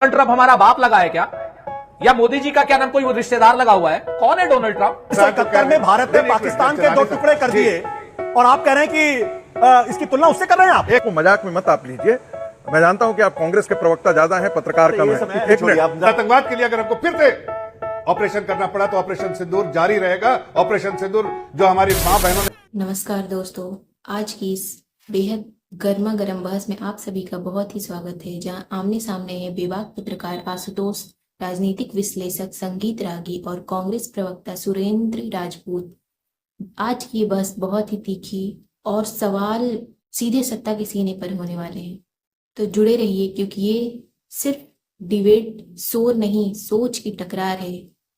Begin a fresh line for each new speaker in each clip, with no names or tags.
Trump हमारा बाप लगा है क्या? या मोदी जी का क्या नाम कोई रिश्तेदार लगा हुआ है? कौन है डोनाल्ड ट्रंप?
1971 में भारत ने पाकिस्तान के 2 टुकड़े कर दिए और आप कह रहे हैं कि इसकी तुलना उससे कर रहे हैं आप?
एक मजाक में मत आप लीजिए। मैं जानता हूं कि आप कांग्रेस के प्रवक्ता ज्यादा हैं, पत्रकार कम हैं। एक मिनट,
आतंकवाद के लिए अगर हमको फिर से ऑपरेशन करना पड़ा तो ऑपरेशन सिंदूर जारी रहेगा। ऑपरेशन सिंदूर जो हमारी मां बहनों ने।
नमस्कार दोस्तों, आज की इस बेहद गर्मा गर्म बहस में आप सभी का बहुत ही स्वागत है, जहां आमने सामने है विवाद पत्रकार आशुतोष, राजनीतिक विश्लेषक संगीत रागी और कांग्रेस प्रवक्ता सुरेंद्र राजपूत। आज की बहस बहुत ही तीखी और सवाल सीधे सत्ता के सीने पर होने वाले हैं, तो जुड़े रहिए क्योंकि ये सिर्फ डिबेट शोर नहीं, सोच की टकरार है।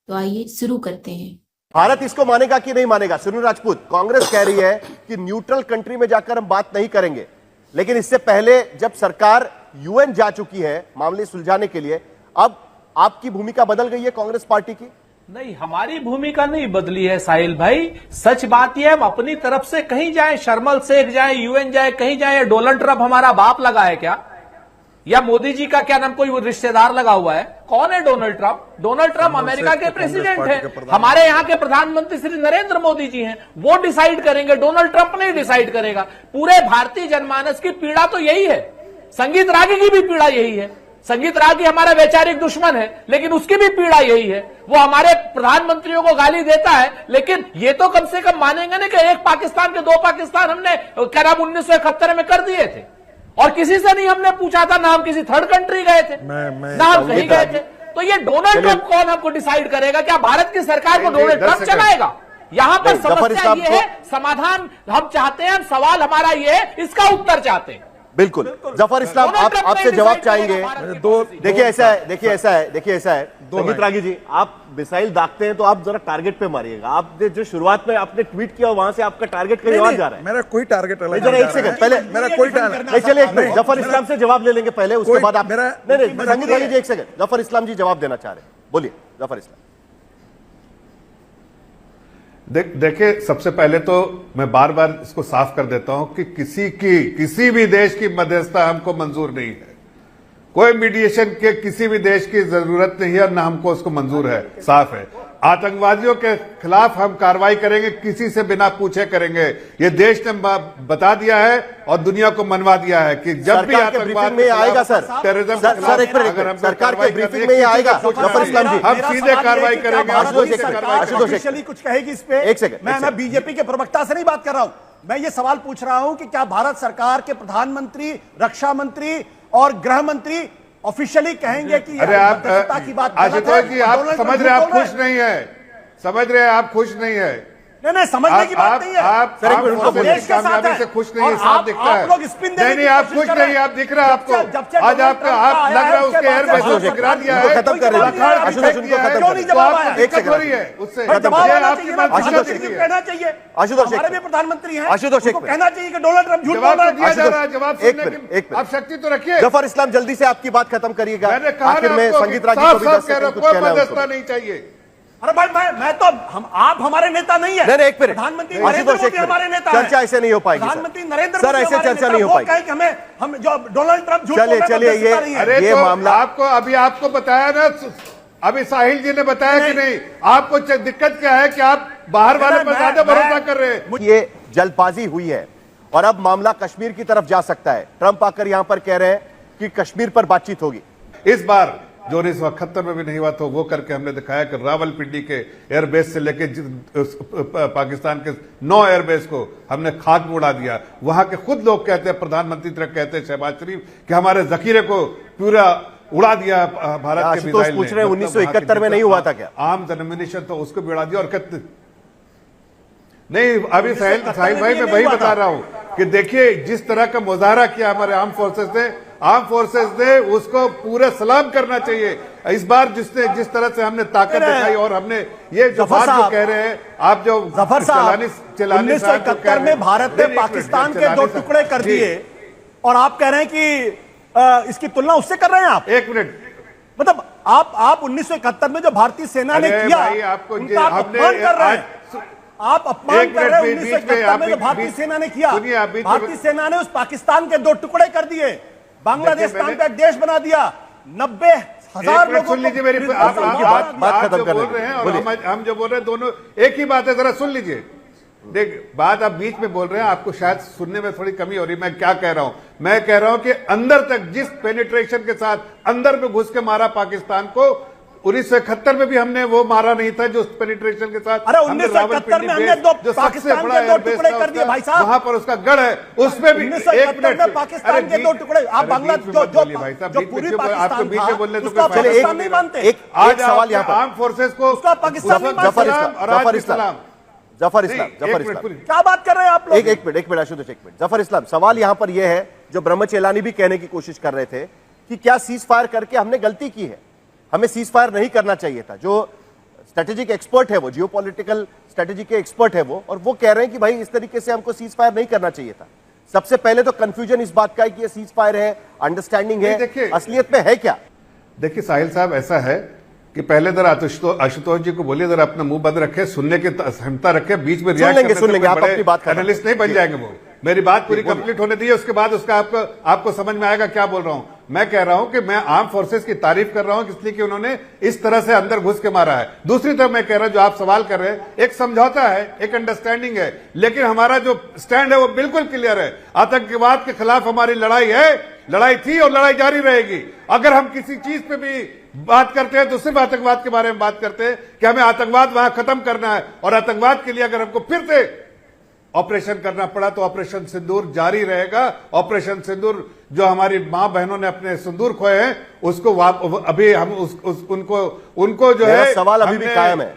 तो आइए शुरू करते हैं।
भारत इसको मानेगा कि नहीं मानेगा? सुनील राजपूत, कांग्रेस कह रही है कि न्यूट्रल कंट्री में जाकर हम बात नहीं करेंगे, लेकिन इससे पहले जब सरकार यूएन जा चुकी है मामले सुलझाने के लिए, अब आपकी भूमिका बदल गई है कांग्रेस पार्टी की?
नहीं, हमारी भूमिका नहीं बदली है साहिल भाई। सच बात यह, हम अपनी तरफ से कहीं जाए, शर्मल शेख जाए, यूएन जाए, कहीं जाए, डोनाल्ड ट्रंप हमारा बाप लगा है क्या? या मोदी जी का क्या नाम कोई रिश्तेदार लगा हुआ है? कौन है Donald Trump? Donald Trump America के प्रेसिडेंट है, हमारे यहाँ के प्रधानमंत्री श्री नरेंद्र मोदी जी हैं, वो डिसाइड करेंगे, डोनाल्ड ट्रंप नहीं डिसाइड करेगा। पूरे भारतीय जनमानस की पीड़ा तो यही है, संगीत रागी की भी पीड़ा यही है। संगीत रागी हमारा वैचारिक दुश्मन है, लेकिन उसकी भी पीड़ा यही है। वो हमारे प्रधानमंत्रियों को गाली देता है, लेकिन ये तो कम से कम मानेंगे ना कि एक पाकिस्तान के 2 पाकिस्तान हमने क्या नाम 1971 में कर दिए थे, और किसी से नहीं हमने पूछा था, ना हम किसी थर्ड कंट्री गए थे, ना हम कहीं गए थे। तो ये डोनाल्ड ट्रंप कौन हमको डिसाइड करेगा? क्या भारत की सरकार को डोनाल्ड ट्रंप चलाएगा? यहाँ पर समस्या ये है, समाधान हम चाहते हैं, सवाल हमारा ये है, इसका उत्तर चाहते हैं।
बिल्कुल जफर इस्लाम, आप आपसे जवाब चाहेंगे। देखिए ऐसा है संगीत रागी जी, आप मिसाइल दागते हैं तो आप जरा टारगेट पे मारिएगा। आप जो शुरुआत में आपने ट्वीट किया वहां से आपका टारगेट कहीं और जा रहा है।
मेरा कोई टारगेट अलग
जरा एक सेकंड पहले,
मेरा कोई टारगेट।
चलिए एक मिनट, जफर इस्लाम से जवाब ले लेंगे पहले, उसके बाद आप। नहीं संगीत रागी जी एक सेकंड, जफर इस्लाम जी जवाब देना चाह रहे हैं, बोलिए जफर इस्लाम।
देखिए, सबसे पहले तो मैं बार बार इसको साफ कर देता हूं कि किसी भी देश की मध्यस्थता हमको मंजूर नहीं है। कोई मीडिएशन के किसी भी देश की जरूरत नहीं है और ना हमको उसको मंजूर है। साफ है, आतंकवादियों के खिलाफ हम कार्रवाई करेंगे, किसी से बिना पूछे करेंगे। ये देश ने बता दिया है और दुनिया को मनवा दिया है कि जब भी आतंकवाद
में आएगा सर,
टेररिज्म के खिलाफ अगर हम
सरकार के ब्रीफिंग में आएगा, जफर इस्लाम जी
हम सीधे कार्रवाई करेंगे।
आशुतोष कुछ कहेगी इस पे? एक सेकंड, मैं बीजेपी के प्रवक्ता से नहीं बात कर रहा हूं, मैं ये सवाल पूछ रहा हूं कि क्या भारत सरकार के प्रधानमंत्री, रक्षा मंत्री और गृह मंत्री ऑफिशियली कहेंगे कि
अरे आप
की बात
आशुतोष जी, आप समझ रहे आप खुश नहीं है, समझ रहे आप खुश नहीं है।
नहीं समझने की बात नहीं है।
आप कामयाबी से खुश नहीं है, साफ दिखता है। नहीं आप खुश नहीं, आप दिख रहा है आपको। आज आपका आप लग रहा है उसके एयर बेस को गिरा दिया है,
खत्म कर रहे हैं। आशुतोष उनको खत्म कर
रही है उससे
कहना चाहिए। आशुतोष हमारे भी प्रधानमंत्री हैं, आशुतोष कहना चाहिए कि डोनाल्ड ट्रंप झूठ बोल रहा है।
दिया जा रहा है जवाब, एक आप शक्ति तो रखिए।
जफर इस्लाम जल्दी से आपकी बात खत्म करिएगा।
मैंने कहा
आखिर में संगीत रागी को भी 10 सेकंड कुछ कहना है उसको।
नहीं चाहिए।
अरे भाई मैं तो आप हमारे नेता नहीं है। नहीं एक मिनट, प्रधानमंत्री नरेंद्र मोदी हमारे नेता हैं। चर्चा ऐसे नहीं हो पाएगी प्रधानमंत्री नरेंद्र मोदी, सर ऐसे चर्चा नहीं हो पाएगी। हम जो डोनाल्ड ट्रंप झूठ बोल रहे हैं, चलिए ये मामला
आपको बताया ना, अभी साहिल जी ने बताया कि नहीं, आपको दिक्कत क्या है कि आप बाहर वाले पर ज्यादा भरोसा कर रहे हैं।
ये जल्दबाजी हुई है और अब मामला कश्मीर की तरफ जा सकता है। ट्रंप आकर यहां पर कह रहे हैं कि कश्मीर पर बातचीत होगी।
इस बार जो 1971 में भी नहीं हुआ था वो करके हमने दिखाया कि रावलपिंडी के एयरबेस से लेके पाकिस्तान के 9 एयरबेस को हमने खाक में उड़ा दिया। वहां के खुद लोग कहते हैं, प्रधानमंत्री तक कहते हैं शहबाज शरीफ, कि हमारे जखीरे को पूरा उड़ा दिया भारत के मिसाइल ने।
पूछ रहे हैं 1971 में नहीं हुआ था क्या?
आर्म्स एमिनिशन तो उसको भी उड़ा दिया। और नहीं, अभी साहिल भाई मैं वही बता रहा हूं कि देखिए जिस तरह का मुजाहरा किया हमारे आर्म फोर्सेस ने उसको पूरे सलाम करना चाहिए। इस बार जिस तरह से हमने ताकत दिखाई और हमने ये जो बात जो कह रहे हैं आप, जो
जफर साहब 1971 में भारत ने पाकिस्तान के 2 टुकड़े कर दिए और आप कह रहे हैं कि इसकी तुलना उससे कर रहे हैं आप?
एक मिनट,
मतलब आप 1971 में जो भारतीय सेना ने किया उनका आप अपमान कर रहे हैं। आप अपमान कर रहे हैं 1971 में जो भारतीय सेना ने किया। भारतीय सेना ने उस पाकिस्तान के 2 टुकड़े कर दिए, बांग्लादेश नाम का एक देश बना दिया,
90,000 लोगों
सुन लीजिए मेरी
बात खत्म
जो
कर
बोल
रहे
रहे
हैं।
हैं और
बोलिए।
हम जो बोल रहे हैं दोनों एक ही बात है, जरा सुन लीजिए। देख, बात आप बीच में बोल रहे हैं, आपको शायद सुनने में थोड़ी कमी हो रही है। मैं क्या कह रहा हूं, मैं कह रहा हूं कि अंदर तक जिस पेनिट्रेशन के साथ अंदर में घुस के मारा पाकिस्तान को, 1971 में भी हमने वो मारा नहीं था जो पेनिट्रेशन के साथ।
अरे 1971 में हमने जो पाकिस्तान के 2 टुकड़े कर दिए भाई साहब,
वहां पर उसका गढ़ है, उसमें भी
1971 में पाकिस्तान के 2 टुकड़े। आप बांग्लादेश जो पूर्वी पाकिस्तान
बीच में बोलने
था, उसका पाकिस्तान नहीं मानते।
एक सवाल यहाँ पर
आर्म फोर्सेस को
उसका पाकिस्तान नहीं मानते।
जफर इस्लाम
क्या बात कर रहे हैं आप लोग?
एक मिनट आशुतोष, एक मिनट। जफर इस्लाम, सवाल यहां पर यह है जो ब्रह्मचेलानी भी कहने की कोशिश कर रहे थे कि क्या सीज फायर करके हमने गलती की है, हमें सीज फायर नहीं करना चाहिए था। जो स्ट्रेटेजिक एक्सपर्ट है, वो जियोपॉलिटिकल स्ट्रेटेजी के एक्सपर्ट है वो, और वो कह रहे हैं कि भाई इस तरीके से हमको सीज फायर नहीं करना चाहिए था। सबसे पहले तो कंफ्यूजन इस बात का है कि ये सीज फायर है, अंडरस्टैंडिंग है, असलियत में है क्या?
देखिए साहिल साहब, ऐसा है कि पहले जरा आशुतोष जी को बोलिए जरा अपना मुंह बंद रखे, सुनने की क्षमता रखे, बीच में रिएक्ट
सुन लेंगे, आप अपनी बात करें।
एनालिस्ट नहीं बन जाएंगे वो। मेरी बात पूरी कंप्लीट होने दीजिए, उसके बाद उसका आपको समझ में आएगा क्या बोल रहा हूं। मैं कह रहा हूं कि मैं आर्म फोर्सेस की तारीफ कर रहा हूं इसलिए कि उन्होंने इस तरह से अंदर घुस के मारा है। दूसरी तरफ मैं कह रहा हूं, जो आप सवाल कर रहे हैं, एक समझौता है, एक अंडरस्टैंडिंग है, लेकिन हमारा जो स्टैंड है वो बिल्कुल क्लियर है। आतंकवाद के खिलाफ हमारी लड़ाई है, लड़ाई थी और लड़ाई जारी रहेगी। अगर हम किसी चीज पे भी बात करते हैं तो सिर्फ आतंकवाद के बारे में बात करते हैं कि हमें आतंकवाद वहां खत्म करना है, और आतंकवाद के लिए अगर हमको फिर से ऑपरेशन करना पड़ा तो ऑपरेशन सिंदूर जारी रहेगा। ऑपरेशन सिंदूर जो हमारी मां बहनों ने अपने सिंदूर खोए हैं, उसको अभी हम उनको जो है
सवाल अभी भी कायम है।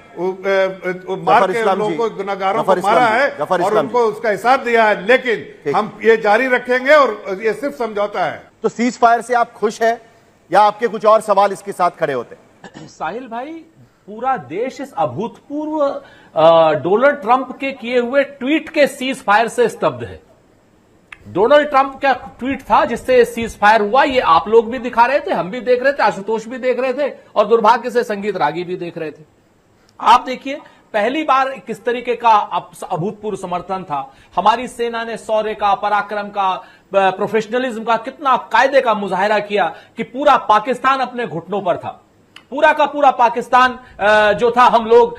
मार के लोगों को, गुनाहगारों को मारा है और उनको उसका हिसाब दिया है, लेकिन हम ये जारी रखेंगे और ये सिर्फ समझौता है।
तो सीज फायर से आप खुश हैं या आपके कुछ और सवाल इसके साथ खड़े होते?
साहिल भाई, पूरा देश इस अभूतपूर्व डोनाल्ड ट्रंप के किए हुए ट्वीट के सीज फायर से स्तब्ध है। डोनाल्ड ट्रंप का ट्वीट था जिससे सीज फायर हुआ, ये आप लोग भी दिखा रहे थे, हम भी देख रहे थे, आशुतोष भी देख रहे थे, और दुर्भाग्य से संगीत रागी भी देख रहे थे। आप देखिए, पहली बार किस तरीके का अभूतपूर्व समर्थन था। हमारी सेना ने शौर्य का, पराक्रम का, प्रोफेशनलिज्म का, कितना कायदे का मुजाहरा किया कि पूरा पाकिस्तान अपने घुटनों पर था। पूरा का पूरा पाकिस्तान जो था, हम लोग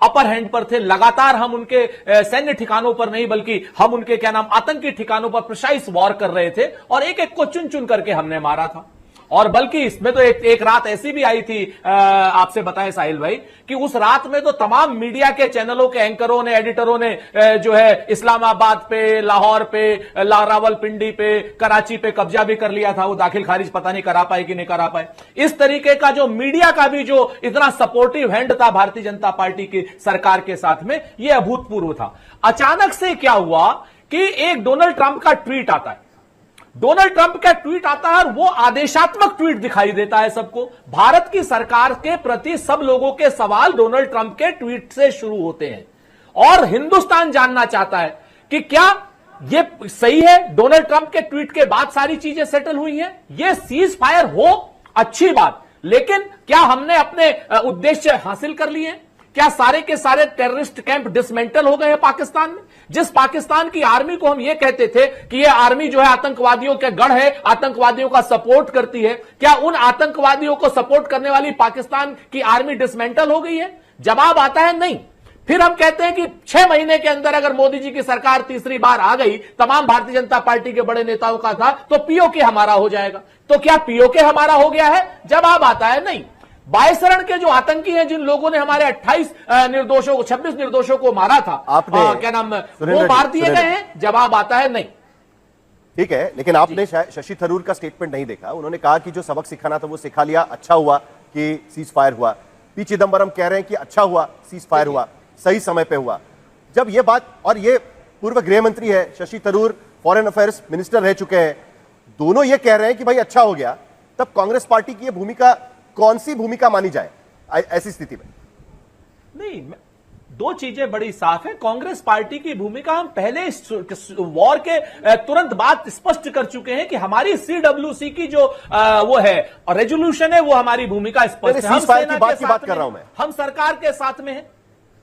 अपर हैंड पर थे। लगातार हम उनके सैन्य ठिकानों पर नहीं, बल्कि हम उनके क्या नाम आतंकी ठिकानों पर प्रिसाइज वॉर कर रहे थे, और एक एक को चुन चुन करके हमने मारा था। और बल्कि इसमें तो एक रात ऐसी भी आई थी, आपसे बताएं साहिल भाई, कि उस रात में तो तमाम मीडिया के चैनलों के एंकरों ने, एडिटरों ने जो है इस्लामाबाद पे, लाहौर पे, रावलपिंडी पे, कराची पे कब्जा भी कर लिया था। वो दाखिल खारिज पता नहीं करा पाए कि नहीं करा पाए। इस तरीके का जो मीडिया का भी जो इतना सपोर्टिव हैंड था भारतीय जनता पार्टी की सरकार के साथ में, यह अभूतपूर्व था। अचानक से क्या हुआ कि एक डोनाल्ड ट्रंप का ट्वीट आता है। डोनाल्ड ट्रंप का ट्वीट आता है और वो आदेशात्मक ट्वीट दिखाई देता है सबको। भारत की सरकार के प्रति सब लोगों के सवाल डोनाल्ड ट्रंप के ट्वीट से शुरू होते हैं, और हिंदुस्तान जानना चाहता है कि क्या ये सही है, डोनाल्ड ट्रंप के ट्वीट के बाद सारी चीजें सेटल हुई हैं, ये सीज फायर हो, अच्छी बात, लेकिन क्या हमने अपने उद्देश्य हासिल कर लिए? क्या सारे के सारे टेररिस्ट कैंप डिसमेंटल हो गए हैं पाकिस्तान में? जिस पाकिस्तान की आर्मी को हम ये कहते थे कि ये आर्मी जो है आतंकवादियों के गढ़ है, आतंकवादियों का सपोर्ट करती है, क्या उन आतंकवादियों को सपोर्ट करने वाली पाकिस्तान की आर्मी डिसमेंटल हो गई है? जवाब आता है नहीं। फिर हम कहते हैं कि 6 महीने के अंदर अगर मोदी जी की सरकार तीसरी बार आ गई, तमाम भारतीय जनता पार्टी के बड़े नेताओं का था, तो पीओके हमारा हो जाएगा। तो क्या पीओके हमारा हो गया है? जवाब आता है नहीं। बायसरण के जो आतंकी हैं, जिन लोगों ने हमारे 26 निर्दोषों को मारा था, क्या नाम, वो मार दिए गए हैं? जवाब आता है नहीं।
ठीक है, लेकिन आपने शशि थरूर का स्टेटमेंट नहीं देखा। उन्होंने कहा कि जो सबक सिखाना था वो सिखा लिया, अच्छा हुआ कि सीज फायर हुआ। पी चिदंबरम कह रहे हैं कि अच्छा हुआ सीज फायर हुआ, सही समय पे हुआ। जब ये बात, और ये पूर्व गृह मंत्री है Shashi Tharoor, foreign affairs minister रह चुके हैं, दोनों ये कह रहे हैं कि भाई अच्छा हो गया, तब कांग्रेस पार्टी की ये भूमिका, कौन सी भूमिका मानी जाए ऐसी स्थिति में?
नहीं, दो चीजें बड़ी साफ है। कांग्रेस पार्टी की भूमिका हम पहले वॉर के तुरंत बाद स्पष्ट कर चुके हैं कि हमारी CWC की जो वो है और रेजोल्यूशन है, वो हमारी भूमिका स्पष्ट है। हम सेना की बात कर रहा हूं मैं, हम सरकार के साथ में हैं।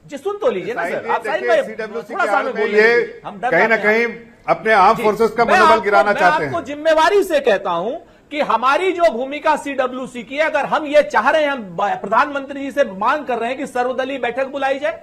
जी सुन तो लीजिए ना सर, आप साहिल भाई थोड़ा सा हमें बोलिए। हम
कहीं ना कहीं अपने आर्म फोर्सेस का मनोबल गिराना चाहते हैं।
आपको जिम्मेवारी से कहता हूं कि हमारी जो भूमिका सीडब्ल्यूसी की है, अगर हम ये चाह रहे हैं, हम प्रधानमंत्री जी से मांग कर रहे हैं कि सर्वदलीय बैठक बुलाई जाए,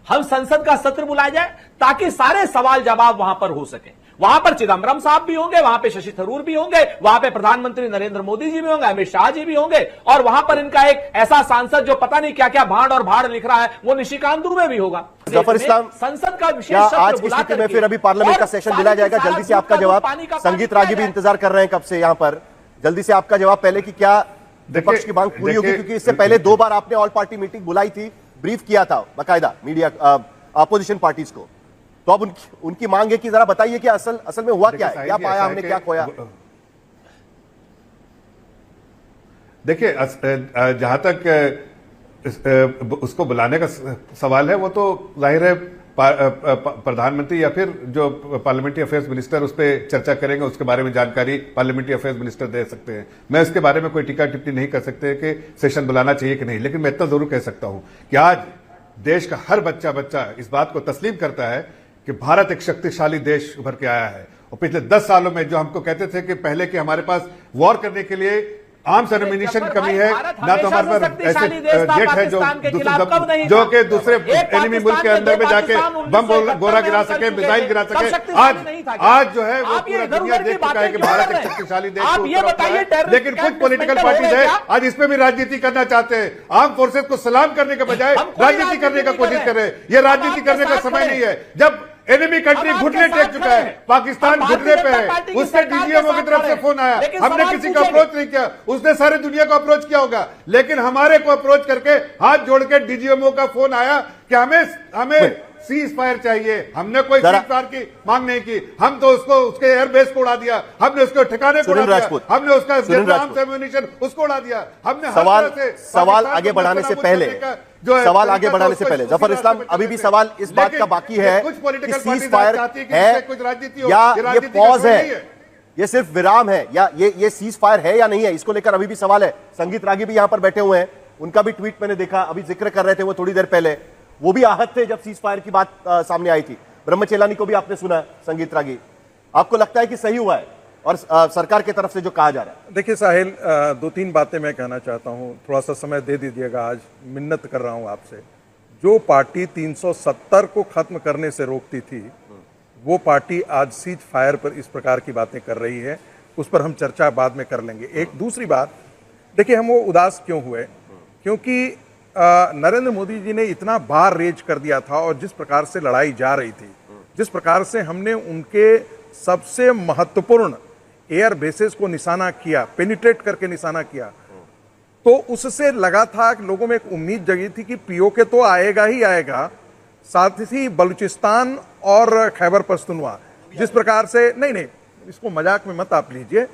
हम संसद का सत्र बुलाया जाए, ताकि सारे सवाल जवाब वहां पर हो सके। वहां पर चिदम्बरम साहब भी होंगे, वहां पे शशि थरूर भी होंगे, वहां पे प्रधानमंत्री नरेंद्र मोदी जी भी होंगे, अमित शाह जी भी होंगे, और वहां पर इनका एक ऐसा सांसद जो पता नहीं क्या क्या भांड और भाड़ लिख रहा है, वो निशिकांत दुबे भी होगा।
जफर इस्लाम,
संसद का विशेष
क्या
सत्र
आज की स्थिति में फिर अभी पार्लियामेंट का सेशन दिलाया जाएगा? जल्दी से आपका जवाब। संगीत रागी भी इंतजार कर रहे हैं कब से यहां पर, जल्दी से आपका जवाब पहले कि क्या विपक्ष की मांग पूरी होगी, क्योंकि इससे पहले 2 बार आपने ऑल पार्टी मीटिंग बुलाई थी, ब्रीफ किया था बाकायदा मीडिया अपोजिशन पार्टीज को, तो अब उनकी मांग है कि जरा बताइए कि असल में हुआ क्या है, क्या पाया हमने, क्या खोया?
देखिए, जहां तक उसको बुलाने का सवाल है, वो तो जाहिर है प्रधानमंत्री या फिर जो पार्लियामेंट्री अफेयर्स मिनिस्टर उस पर चर्चा करेंगे, उसके बारे में जानकारी पार्लियामेंट्री अफेयर्स मिनिस्टर दे सकते हैं। मैं इसके बारे में कोई टीका टिप्पणी नहीं कर सकते कि सेशन बुलाना चाहिए कि नहीं, लेकिन मैं इतना जरूर कह सकता हूं कि आज देश का हर बच्चा इस बात को तस्लीम करता है कि भारत एक शक्तिशाली देश उभर के आया है। और पिछले 10 सालों में जो हमको कहते थे कि पहले कि हमारे पास वॉर करने के लिए आर्म्स एमिनिशन की कमी है, ना तो हमारे पास ऐसे जेट है जो कि दूसरे एनिमी मुल्क के अंदर में जाके बम गोला गिरा सके, मिसाइल गिरा सके। आज जो है वो पूरा दुनिया देख चुका है कि भारत एक शक्तिशाली देश है। लेकिन कुछ पॉलिटिकल पार्टीज है आज इस पे भी राजनीति करना चाहते हैं। आर्म फोर्सेस को सलाम करने के बजाय राजनीति करने का कोशिश कर रहे हैं। ये राजनीति करने का समय नहीं है। जब एनिमी कंट्री घुटने टेक चुका है, पाकिस्तान घुटने पे है, उससे डीजीएमओ की तरफ से फोन आया, हमने किसी को अप्रोच नहीं किया, उसने सारे दुनिया को अप्रोच किया होगा, लेकिन हमारे को अप्रोच करके हाथ जोड़ के डीजीएमओ का फोन आया कि हमें सीज फायर चाहिए। हमने कोई सीज फायर की मांग नहीं की, हम तो उसके एयरबेस को उड़ा दिया, हमने उसके ठिकाने को उड़ा दिया, हमने उसका एम्यूनिशन उसको उड़ा दिया, हमने
सवाल आगे बढ़ाने से पहले जफर इस्लाम, अभी भी सवाल इस बात का बाकी है कि सीज फायर है या ये पॉज है, ये सिर्फ विराम है, या ये सीज फायर है या नहीं है, इसको लेकर अभी भी सवाल है। संगीत रागी भी यहां पर बैठे हुए हैं, उनका भी ट्वीट मैंने देखा, अभी जिक्र कर रहे थे वो थोड़ी देर पहले, वो भी आहत थे जब सीज फायर की बात सामने आई थी। ब्रह्मचेलानी को भी आपने सुना, संगीत रागी, आपको लगता है कि सही हुआ है और सरकार की तरफ से जो कहा जा रहा है?
देखिए साहिल, 2-3 बातें मैं कहना चाहता हूं, थोड़ा सा समय दे दीजिएगा, आज मिन्नत कर रहा हूं आपसे। जो पार्टी 370 को खत्म करने से रोकती थी, वो पार्टी आज सीज फायर पर इस प्रकार की बातें कर रही है, उस पर हम चर्चा बाद में कर लेंगे। एक दूसरी बात, देखिए हम वो उदास क्यों हुए, क्योंकि नरेंद्र मोदी जी ने इतना बार रेज कर दिया था, और जिस प्रकार से लड़ाई जा रही थी, जिस प्रकार से हमने उनके सबसे महत्वपूर्ण एयर बेसेस को निशाना किया, पेनिट्रेट करके निशाना किया, तो उससे लगा था कि लोगों में एक उम्मीद जगी थी कि पीओके तो आएगा ही आएगा, साथ ही बलूचिस्तान और खैबर पख्तूनख्वा जिस प्रकार से, नहीं इसको मजाक में मत आप लीजिए,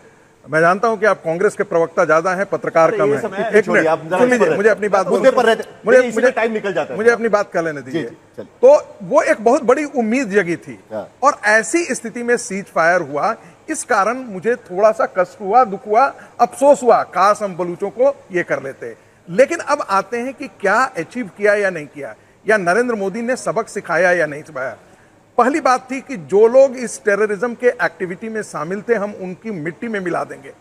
मैं जानता हूं कि आप कांग्रेस के प्रवक्ता ज्यादा हैं, पत्रकार कम है। एक मिनट सुन लीजिए, मुझे अपनी बात मुझे टाइम निकल जाता है, मुझे अपनी बात कर लेने दीजिए। तो वो एक बहुत बड़ी उम्मीद जगी थी, और ऐसी स्थिति में सीज फायर हुआ। इस कारण मुझे थोड़ा सा कष्ट हुआ, दुख हुआ, अफसोस हुआ, काश हम बलूचों को ये कर लेते। लेकिन अब आते हैं कि क्या अचीव किया या नहीं किया, या नरेंद्र मोदी ने सबक सिखाया या नहीं सिखाया। पहली बात थी कि जो लोग इस टेररिज्म के एक्टिविटी में शामिल थे, हम उनकी मिट्टी में मिला देंगे,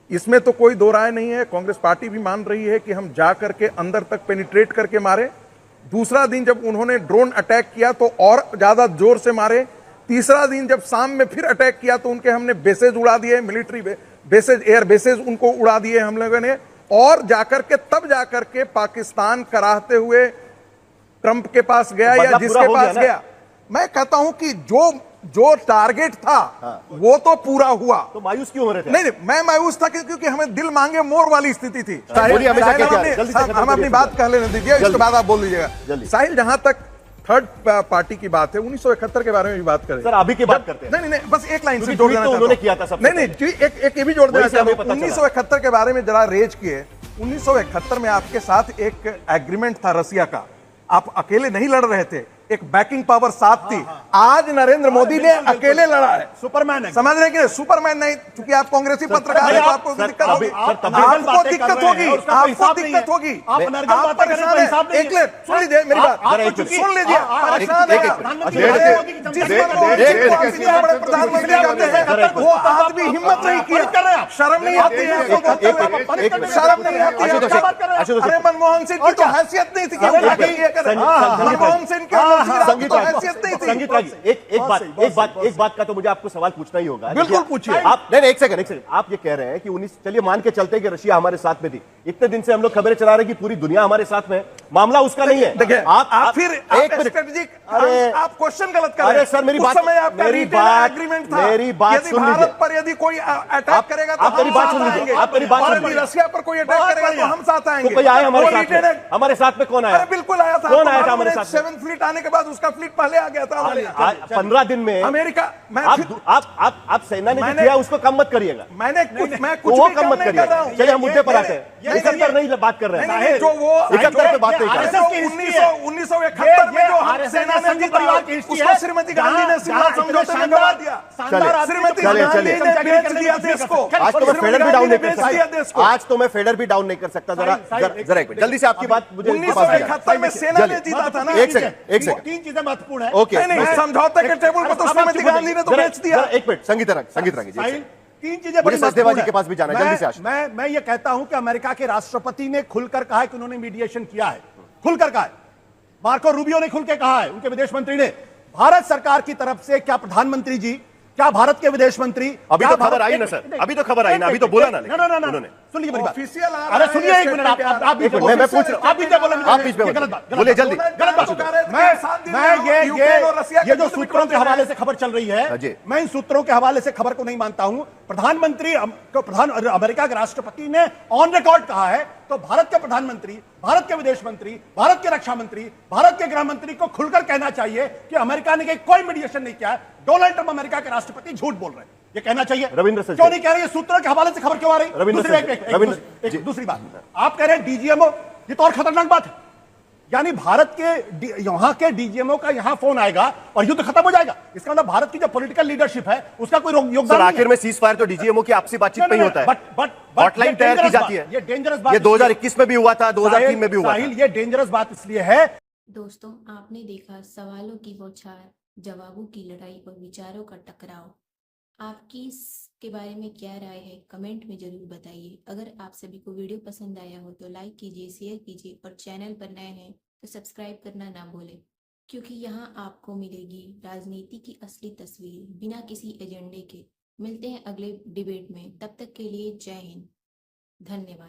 इसमें तो कोई दो राय नहीं है। कांग्रेस पार्टी भी मान रही है कि हम जा करके अंदर तक पेनिट्रेट करके मारे। दूसरा दिन जब उन्होंने ड्रोन अटैक किया तो और ज्यादा जोर से मारे। तीसरा दिन जब शाम में फिर अटैक किया तो उनके हमने बेसेज उड़ा दिए, मिलिट्री बेसेज, एयर बेसेज उनको उड़ा दिए हम लोगों ने, और जाकर के तब जाकर के पाकिस्तान कराहते हुए ट्रंप के पास गया या जिसके पास गया। मैं कहता हूं कि जो टारगेट था वो तो पूरा हुआ,
तो मायूस क्यों हो रहे थे?
नहीं, मैं मायूस था क्योंकि हमें दिल मांगे मोर वाली स्थिति थी। हम अपनी बात कह लेने दीजिए, इसके बाद आप बोल लीजिएगा। साहिल, जहां तक थर्ड पार्टी की बात है, 1971 के बारे में भी बात करें
सर, अभी की बात करते हैं।
नहीं, बस एक लाइन से जोड़ देना
उन्होंने किया था सब।
नहीं, एक ये भी जोड़ देना चाहता हूं। 1971 के बारे में जरा रेज किए। 1971 में आपके साथ एक एग्रीमेंट था रसिया का, आप अकेले नहीं लड़ रहे थे, एक बैकिंग पावर साथ थी। आज नरेंद्र मोदी ने अकेले लड़ा है,
सुपरमैन है।
समझ रहे कि नहीं? सुपरमैन नहीं, क्योंकि आप कांग्रेसी पत्रकार हैं तो आपको दिक्कत होगी, आपको दिक्कत होगी, आपको दिक्कत होगी, आप परेशान हैं। एक मिनट सुन लीजिए मेरी बात, सुन लीजिए, परेशान है प्रधानमंत्री कहते हैं वो आज भी हिम्मत नहीं किया, शर्म नहीं आती है, शर्म नहीं आती है। अरे मनमोहन सिंह की तो हैसियत नहीं थी कि मनमोहन सिंह की हैसियत नहीं थी।
संगीत रागी, एक बात का तो मुझे आपको सवाल पूछना ही होगा।
बिल्कुल पूछिए।
आप नहीं, एक सेकंड, आप ये कह रहे हैं कि 19, चलिए मान के चलते हैं कि रशिया हमारे साथ में थी, इतने दिन से हम लोग खबरें चला रहे हैं कि पूरी दुनिया हमारे साथ में है, मामला उसका नहीं है।
देखिए आप फिर
एक मिनट,
स्ट्रेटेजिक,
अरे
आप क्वेश्चन गलत कर रहे हैं।
अरे सर मेरी बात,
मेरी बात एग्रीमेंट था,
मेरी बात
यदि
सुन लीजिए।
भारत पर यदि कोई अटैक करेगा तो
आप मेरी बात सुन लीजिए, आप मेरी बात सुन लीजिए।
रशिया पर कोई अटैक करेगा तो हम साथ आएंगे।
तो कोई आया हमारे साथ में? हमारे साथ में कौन आया?
अरे बिल्कुल आया था।
कौन आया था हमारे साथ में?
7th फ्लीट आने के बाद उसका फ्लीट पहले आ गया था हमारे यहाँ।
15 दिन में
अमेरिका,
आप सेना ने जो किया उसको कम मत करिएगा,
मैं कुछ
वो
भी
कम मत
नहीं कर
करिएगा।
रहा हूं।
चलिए हम मुद्दे पर आते हैं, 71 नहीं बात कर रहे हैं,
जो वो
71 पे बात नहीं कर रहे हैं।
1971 में जो सेना ने जीता, उसको श्रीमती गांधी ने शिमला समझौते में गवा दिया। श्रीमती गांधी ने बेच दिया देश को।
आज तो मैं फेडर भी डाउन नहीं कर
बेच दिया देश
सकता,
को।
आज तो मैं फेडर भी डाउन नहीं कर सकता। जरा एक मिनट, जल्दी से आपकी बात मुझे
1971 में सेना ने जीता था ना।
एक सेकंड,
तीन चीजें महत्वपूर्ण है।
ओके,
नहीं, समझौते के टेबल पर तो श्रीमती गांधी ने तो बेच दिया।
एक मिनट, संगीत रागी जी,
साहिल, तीन चीजें
मुझे
बड़ी
सचदेवा जी
महत्वपूर्ण
के पास भी जाना है, जल्दी से आशा।
मैं ये कहता हूं कि अमेरिका के राष्ट्रपति ने खुलकर कहा है कि उन्होंने मीडिएशन किया है, खुलकर कहा है। मार्को रूबियो ने खुल के कहा है, उनके विदेश मंत्री ने। भारत सरकार की तरफ से क्या प्रधानमंत्री जी, क्या भारत के विदेश मंत्री,
अभी तो खबर आई ना सर, अभी तो खबर आई ना, अभी तो बोला ना उन्होंने।
सुनिए मेरी बात।
ऑफिशियल
अरे सुनिए एक मिनट, आप बीच में
मैं पूछ रहा हूं,
आप बीच में बोले,
आप बीच में
गलत बात,
बोलिए जल्दी।
गलत बात। मैं ये जो सूत्रों के हवाले से खबर चल रही है, मैं इन सूत्रों के हवाले से खबर को नहीं मानता हूं। प्रधानमंत्री अमेरिका के राष्ट्रपति ने ऑन रिकॉर्ड कहा है, तो भारत के प्रधानमंत्री, भारत के विदेश मंत्री, भारत के रक्षा मंत्री, भारत के गृह मंत्री को खुलकर कहना चाहिए कि अमेरिका ने कोई मीडिएशन नहीं किया है। डोनाल्ड ट्रंप अमेरिका के राष्ट्रपति झूठ बोल रहे हैं, ये कहना चाहिए।
रविंद्र सर,
क्यों नहीं कह रहे? सूत्रों के हवाले से खबर क्यों आ रही? दूसरी बात, आप कह रहे हैं डीजीएमओ, ये तो और खतरनाक बात है। यानी भारत के यहां के डीजीएमओ का यहां फोन आएगा और युद्ध खत्म हो जाएगा। इसका मतलब भारत की जो पॉलिटिकल लीडरशिप है उसका कोई योगदान।
आखिर में सीज फायर तो डीजीएमओ की आपसी बातचीत में ही होता है, हॉटलाइन तैयार की जाती है।
ये डेंजरस बात,
ये 2021 में भी हुआ था, 2003 में भी हुआ था।
ये डेंजरस बात इसलिए है।
दोस्तों, आपने देखा सवालों की बौछार, जवाबों की लड़ाई और विचारों का टकराव। आपकी इसके बारे में क्या राय है, कमेंट में जरूर बताइए। अगर आप सभी को वीडियो पसंद आया हो तो लाइक कीजिए, शेयर कीजिए और चैनल पर नए हैं तो सब्सक्राइब करना ना भूलें, क्योंकि यहाँ आपको मिलेगी राजनीति की असली तस्वीर बिना किसी एजेंडे के। मिलते हैं अगले डिबेट में, तब तक के लिए जय हिंद, धन्यवाद।